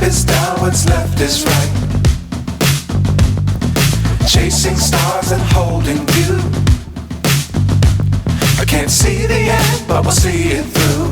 is down, what's left is right. Chasing stars and holding you. I can't see the end, but we'll see it through.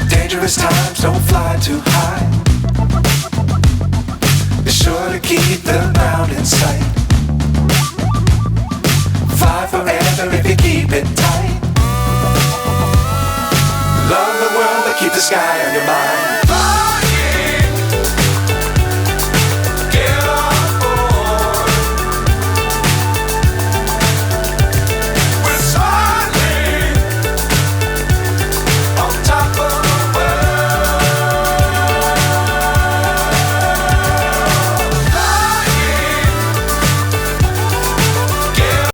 Dangerous times, don't fly too high. Be sure to keep the ground in sight. Fly forever if you keep it tight. Love the world, but keep the sky on your mind.